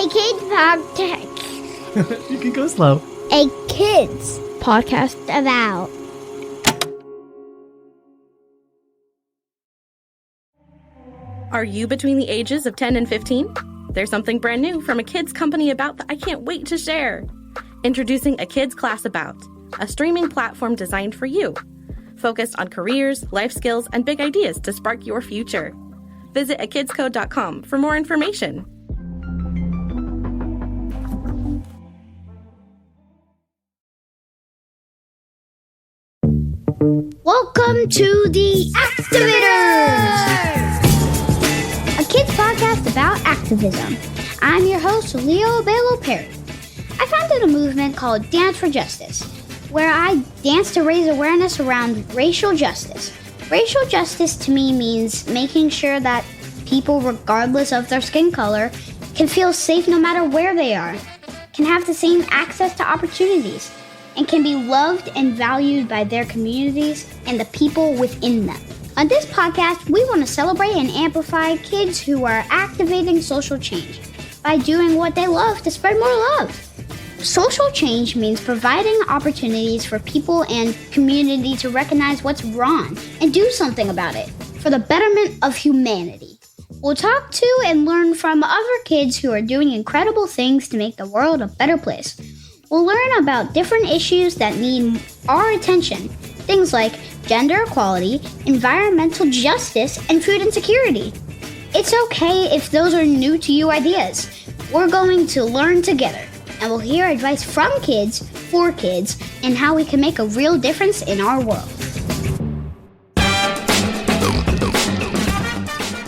Kids Podcast. You can go slow. A kids podcast about. Are you between the ages of 10 and 15? There's something brand new from a kids company about that I can't wait to share. Introducing A Kids Class About, a streaming platform designed for you, focused on careers, life skills, and big ideas to spark your future. Visit akidscode.com for more information. Welcome to the Activators! A kids podcast about activism. I'm your host, Leo Bello Perry. I founded a movement called Dance for Justice, where I dance to raise awareness around racial justice. Racial justice to me means making sure that people, regardless of their skin color, can feel safe no matter where they are, can have the same access to opportunities, and can be loved and valued by their communities and the people within them. On this podcast, we want to celebrate and amplify kids who are activating social change by doing what they love to spread more love. Social change means providing opportunities for people and community to recognize what's wrong and do something about it for the betterment of humanity. We'll talk to and learn from other kids who are doing incredible things to make the world a better place. We'll learn about different issues that need our attention, things like gender equality, environmental justice, and food insecurity. It's okay if those are new to you ideas. We're going to learn together, and we'll hear advice from kids, for kids, and how we can make a real difference in our world.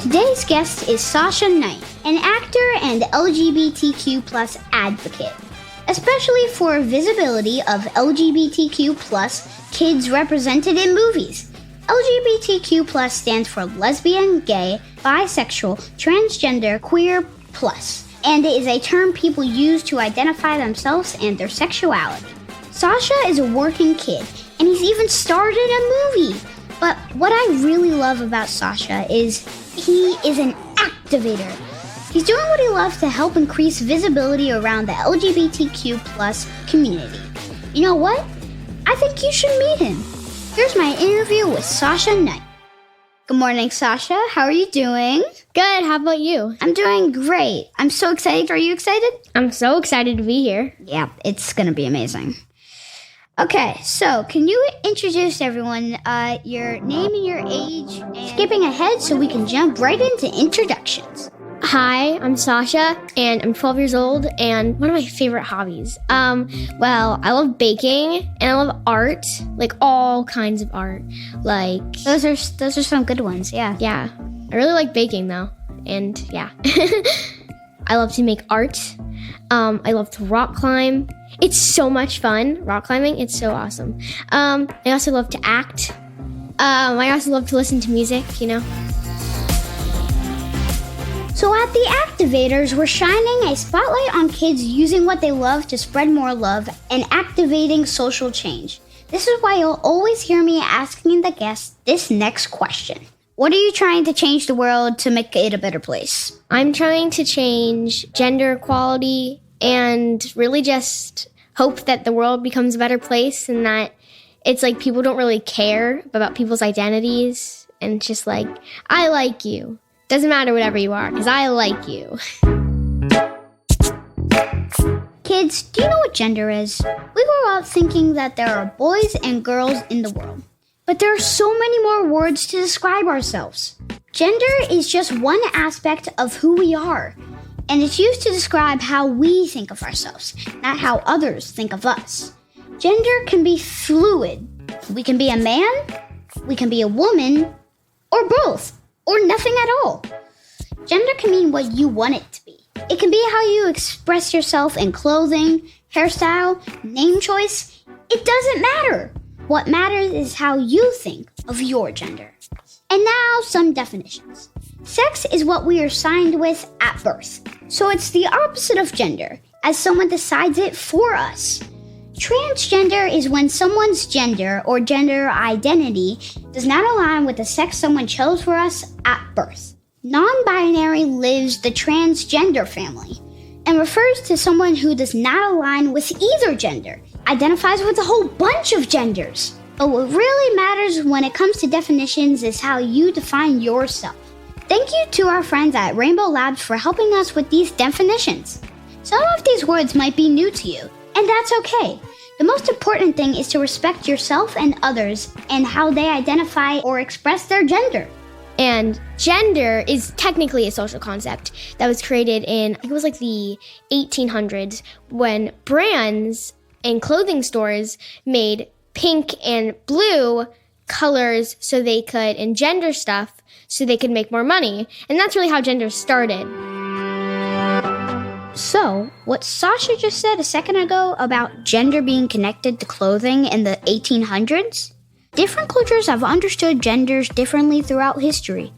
Today's guest is Sasha Knight, an actor and LGBTQ+ advocate, especially for visibility of LGBTQ+ kids represented in movies. LGBTQ+ stands for lesbian, gay, bisexual, transgender, queer, plus, and it is a term people use to identify themselves and their sexuality. Sasha is a working kid, and he's even starred in a movie. But what I really love about Sasha is he is an activator. He's doing what he loves to help increase visibility around the LGBTQ+ community. You know what? I think you should meet him. Here's my interview with Sasha Knight. Good morning, Sasha. How are you doing? Good. How about you? I'm doing great. I'm so excited. Are you excited? I'm so excited to be here. Yeah, it's going to be amazing. Okay, so can you introduce everyone, your name and your age, and skipping ahead so we can jump right into introductions. Hi, I'm Sasha, and I'm 12 years old, and one of my favorite hobbies. Well, I love baking, and I love art, like all kinds of art. Like Those are some good ones, yeah. Yeah, I really like baking though, and yeah. I love to make art. I love to rock climb. It's so much fun, rock climbing. It's so awesome. I also love to act. I also love to listen to music, you know. So at the Activators, we're shining a spotlight on kids using what they love to spread more love and activating social change. This is why you'll always hear me asking the guests this next question. What are you trying to change the world to make it a better place? I'm trying to change gender equality and really just hope that the world becomes a better place and that it's like people don't really care about people's identities and it's just like, I like you. Doesn't matter whatever you are, because I like you. Kids, do you know what gender is? We grow up thinking that there are boys and girls in the world. But there are so many more words to describe ourselves. Gender is just one aspect of who we are. And it's used to describe how we think of ourselves, not how others think of us. Gender can be fluid. We can be a man, we can be a woman, or both. Or nothing at all. Gender can mean what you want it to be. It can be how you express yourself in clothing, hairstyle, name choice. It doesn't matter. What matters is how you think of your gender. And now some definitions. Sex is what we are assigned with at birth. So it's the opposite of gender, as someone decides it for us. Transgender is when someone's gender or gender identity does not align with the sex someone chose for us at birth. Non-binary lives the transgender family. and refers to someone who does not align with either gender, identifies with a whole bunch of genders. But what really matters when it comes to definitions is how you define yourself. Thank you to our friends at Rainbow Labs for helping us with these definitions. Some of these words might be new to you, and that's okay. The most important thing is to respect yourself and others and how they identify or express their gender. And gender is technically a social concept that was created in, I think it was like the 1800s, when brands and clothing stores made pink and blue colors so they could engender stuff so they could make more money. And that's really how gender started. So, what Sasha just said a second ago about gender being connected to clothing in the 1800s? Different cultures have understood genders differently throughout history.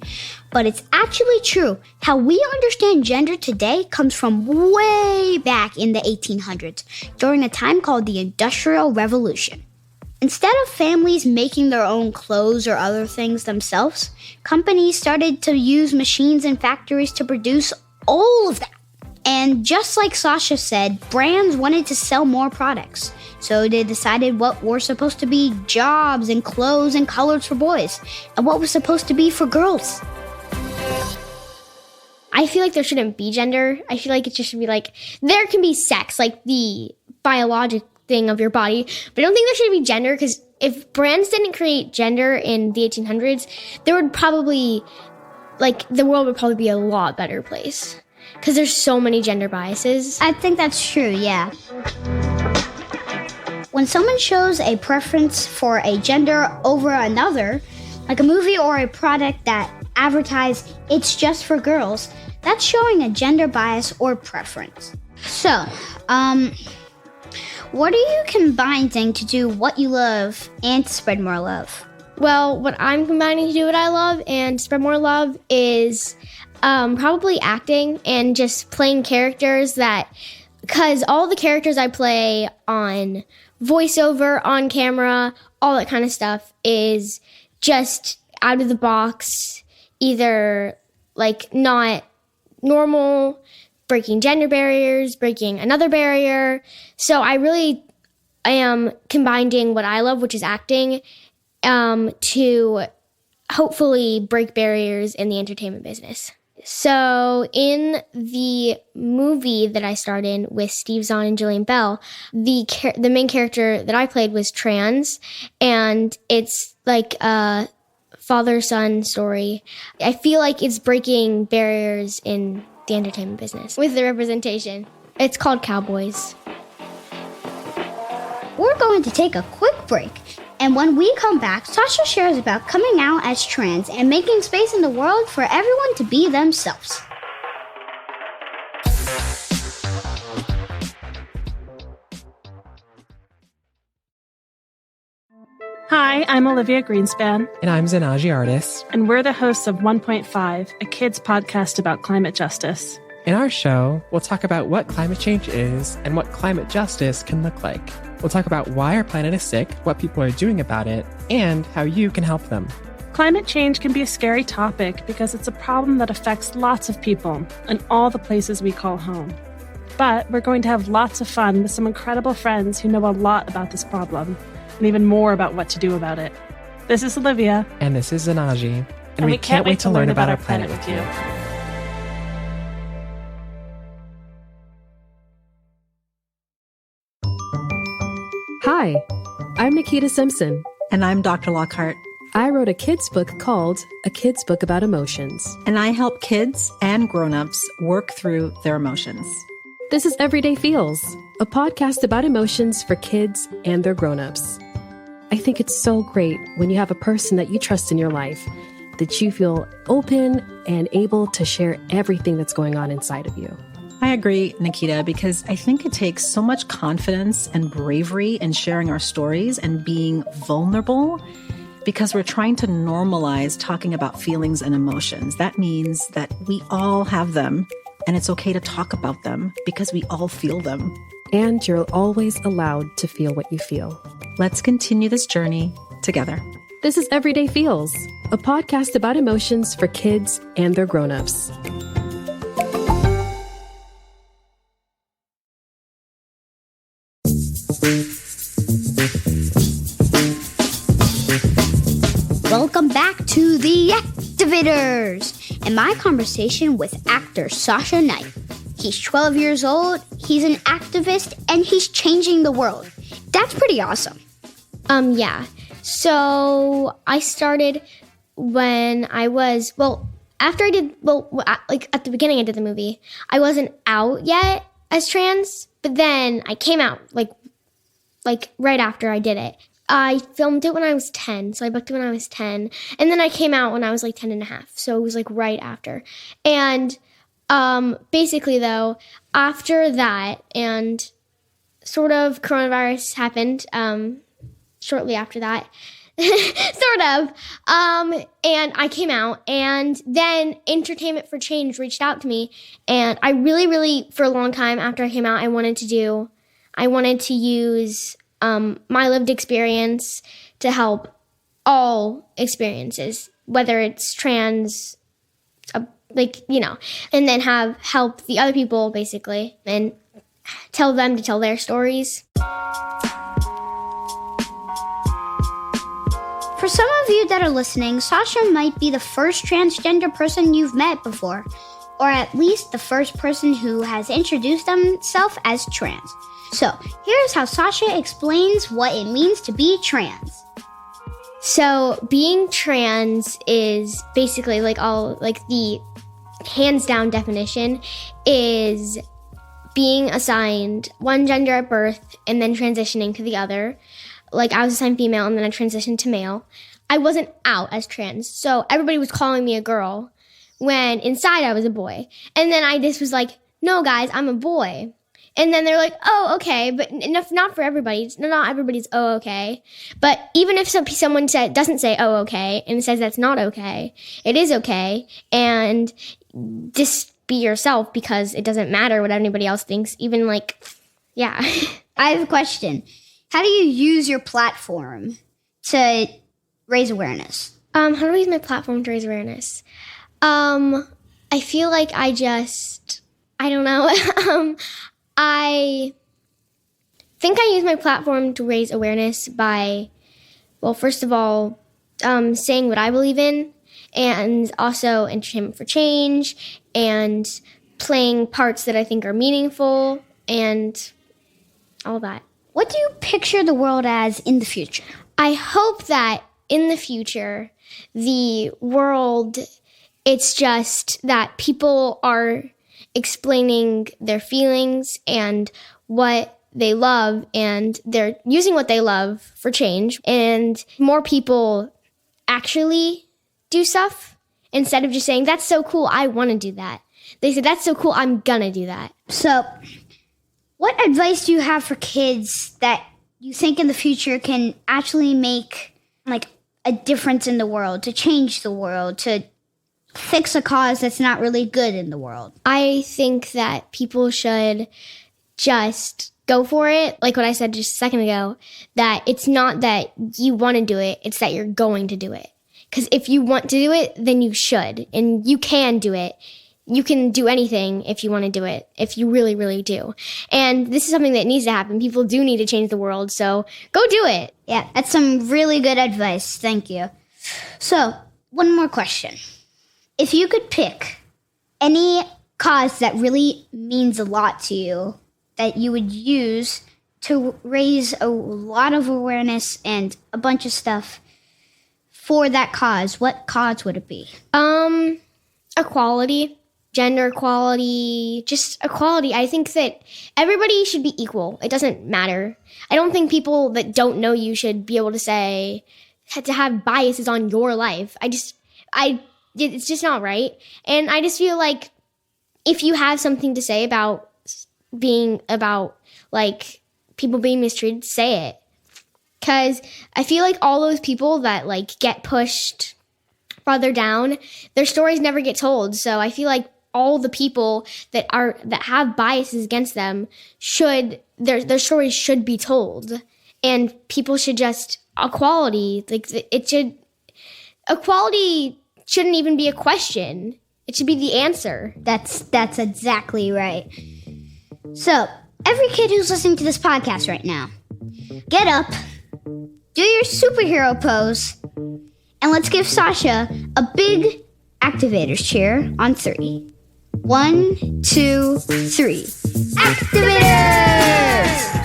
But it's actually true. How we understand gender today comes from way back in the 1800s, during a time called the Industrial Revolution. Instead of families making their own clothes or other things themselves, companies started to use machines in factories to produce all of that. And just like Sasha said, brands wanted to sell more products. So they decided what were supposed to be jobs and clothes and colors for boys, and what was supposed to be for girls. I feel like there shouldn't be gender. I feel like it just should be like, there can be sex, like the biologic thing of your body, but I don't think there should be gender, because if brands didn't create gender in the 1800s, there would probably, like, the world would probably be a lot better place. Because there's so many gender biases. I think that's true, yeah. When someone shows a preference for a gender over another, like a movie or a product that advertise it's just for girls, that's showing a gender bias or preference. So, what are you combining to do what you love and to spread more love? Well, what I'm combining to do what I love and spread more love is probably acting and just playing characters because all the characters I play on voiceover, on camera, all that kind of stuff is just out of the box, either like not normal, breaking gender barriers, breaking another barrier. So I am combining what I love, which is acting, to hopefully break barriers in the entertainment business. So in the movie that I starred in with Steve Zahn and Jillian Bell, the main character that I played was trans, and it's like a father-son story. I feel like it's breaking barriers in the entertainment business with the representation. It's called Cowboys. We're going to take a quick break. And when we come back, Sasha shares about coming out as trans and making space in the world for everyone to be themselves. Hi, I'm Olivia Greenspan. And I'm Zanaji Artis. And we're the hosts of 1.5, a kids podcast about climate justice. In our show, we'll talk about what climate change is and what climate justice can look like. We'll talk about why our planet is sick, what people are doing about it, and how you can help them. Climate change can be a scary topic because it's a problem that affects lots of people in all the places we call home. But we're going to have lots of fun with some incredible friends who know a lot about this problem and even more about what to do about it. This is Olivia. And this is Zanaji. And we can't wait to learn about our planet with you. Hi, I'm Nikita Simpson. And I'm Dr. Lockhart. I wrote a kid's book called A Kid's Book About Emotions. And I help kids and grown-ups work through their emotions. This is Everyday Feels, a podcast about emotions for kids and their grown-ups. I think it's so great when you have a person that you trust in your life, that you feel open and able to share everything that's going on inside of you. I agree, Nikita, because I think it takes so much confidence and bravery in sharing our stories and being vulnerable, because we're trying to normalize talking about feelings and emotions. That means that we all have them, and it's okay to talk about them because we all feel them. And you're always allowed to feel what you feel. Let's continue this journey together. This is Everyday Feels, a podcast about emotions for kids and their grown-ups. Welcome back to The Activators and my conversation with actor Sasha Knight. He's 12 years old, he's an activist, and he's changing the world. That's pretty awesome. Yeah. So I started when I was, after I did, at the beginning I did the movie, I wasn't out yet as trans, but then I came out, like right after I did it. I filmed it when I was 10, so I booked it when I was 10, and then I came out when I was 10 and a half, so it was right after. And basically though, after that, and sort of coronavirus happened shortly after that, sort of, and I came out, and then Entertainment for Change reached out to me, and I really, for a long time after I came out, I wanted to use my lived experience to help all experiences, whether it's trans, and then help the other people, basically, and tell them to tell their stories. For some of you that are listening, Sasha might be the first transgender person you've met before, or at least the first person who has introduced themselves as trans. So, here's how Sasha explains what it means to be trans. So, being trans is basically the hands down definition is being assigned one gender at birth and then transitioning to the other. I was assigned female and then I transitioned to male. I wasn't out as trans, so everybody was calling me a girl when inside I was a boy. And then I just was like, no guys, I'm a boy. And then they're like, oh, okay, but not for everybody. Not everybody's oh, okay. But even if someone doesn't say oh, okay, and says that's not okay, it is okay. And just be yourself, because it doesn't matter what anybody else thinks. Even yeah. I have a question. How do you use your platform to raise awareness? How do I use my platform to raise awareness? I feel like I don't know. I think I use my platform to raise awareness by, first of all, saying what I believe in, and also Entertainment for Change, and playing parts that I think are meaningful, and all that. What do you picture the world as in the future? I hope that in the future, the world, it's just that people are explaining their feelings and what they love, and they're using what they love for change, and more people actually do stuff instead of just saying, that's so cool, I want to do that. They say, that's so cool, I'm gonna do that. So, what advice do you have for kids that you think in the future can actually make a difference in the world, to change the world, to fix a cause that's not really good in the world? I think that people should just go for it. Like what I said just a second ago, that it's not that you want to do it, it's that you're going to do it. Because if you want to do it, then you should. And you can do it. You can do anything if you want to do it, if you really, really do. And this is something that needs to happen. People do need to change the world, so go do it. Yeah, that's some really good advice. Thank you. So, one more question. If you could pick any cause that really means a lot to you, that you would use to raise a lot of awareness and a bunch of stuff for that cause, what cause would it be? Equality. Gender equality, just equality. I think that everybody should be equal. It doesn't matter. I don't think people that don't know you should be able to have biases on your life. It's just not right. And I just feel like if you have something to say about people being mistreated, say it. Because I feel like all those people that get pushed farther down, their stories never get told. So I feel like all the people that have biases against them their stories should be told, and people should just equality. Equality shouldn't even be a question. It should be the answer. That's exactly right. So, every kid who's listening to this podcast right now, get up, do your superhero pose, and let's give Sasha a big activators cheer on 3. 1, 2, 3. Activators!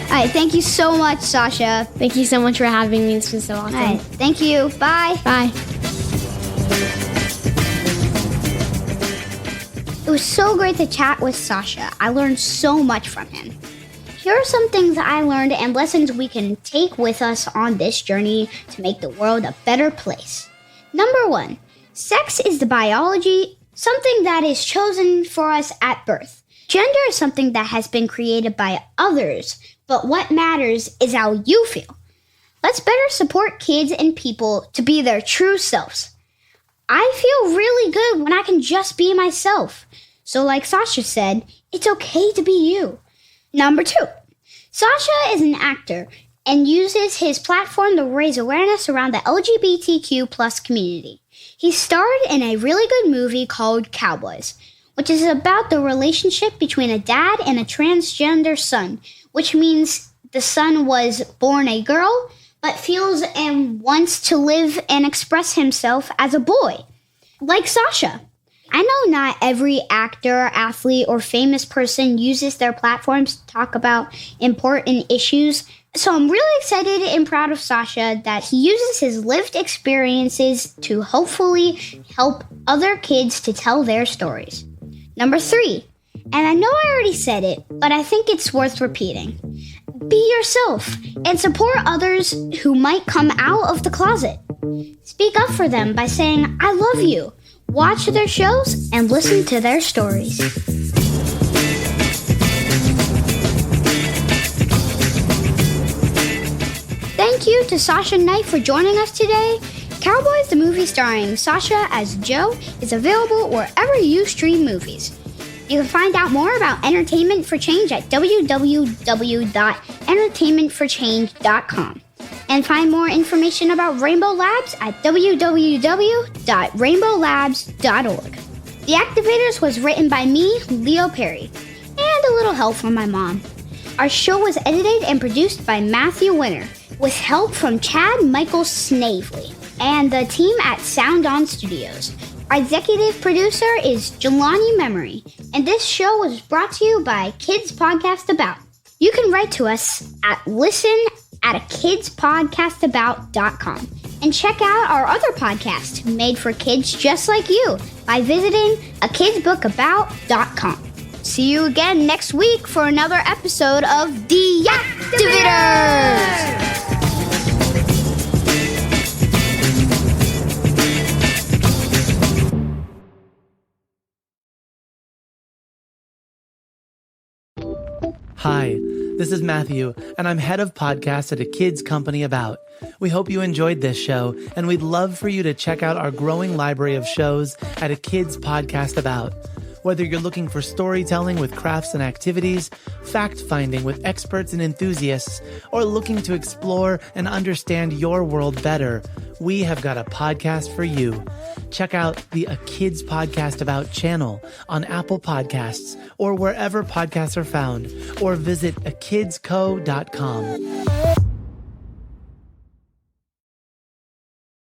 All right, thank you so much, Sasha. Thank you so much for having me. This was so awesome. All right, thank you. Bye. Bye. It was so great to chat with Sasha. I learned so much from him. Here are some things I learned and lessons we can take with us on this journey to make the world a better place. Number 1, sex is the biology, something that is chosen for us at birth. Gender is something that has been created by others, but what matters is how you feel. Let's better support kids and people to be their true selves. I feel really good when I can just be myself. So like Sasha said, it's okay to be you. Number 2, Sasha is an actor and uses his platform to raise awareness around the LGBTQ+ community. He starred in a really good movie called Cowboys, which is about the relationship between a dad and a transgender son, which means the son was born a girl, but feels and wants to live and express himself as a boy, like Sasha. I know not every actor, athlete, or famous person uses their platforms to talk about important issues, so I'm really excited and proud of Sasha that he uses his lived experiences to hopefully help other kids to tell their stories. Number 3, and I know I already said it, but I think it's worth repeating. Be yourself and support others who might come out of the closet. Speak up for them by saying, I love you. Watch their shows and listen to their stories. Thank you to Sasha Knight for joining us today. Cowboys, the movie starring Sasha as Joe, is available wherever you stream movies. You can find out more about Entertainment for Change at www.entertainmentforchange.com and find more information about Rainbow Labs at www.rainbowlabs.org. The Activators was written by me, Leo Perry, and a little help from my mom. Our show was edited and produced by Matthew Winter, with help from Chad Michael Snavely and the team at Sound On Studios. Our executive producer is Jelani Memory, and this show was brought to you by Kids Podcast About. You can write to us at listen@akidspodcastabout.com and check out our other podcast made for kids just like you by visiting akidsbookabout.com. See you again next week for another episode of The Activators! Hi, this is Matthew, and I'm head of podcasts at a kids company About. We hope you enjoyed this show, and we'd love for you to check out our growing library of shows at A Kids Podcast About. Whether you're looking for storytelling with crafts and activities, fact-finding with experts and enthusiasts, or looking to explore and understand your world better, we have got a podcast for you. Check out the A Kids Podcast About channel on Apple Podcasts or wherever podcasts are found, or visit akidsco.com.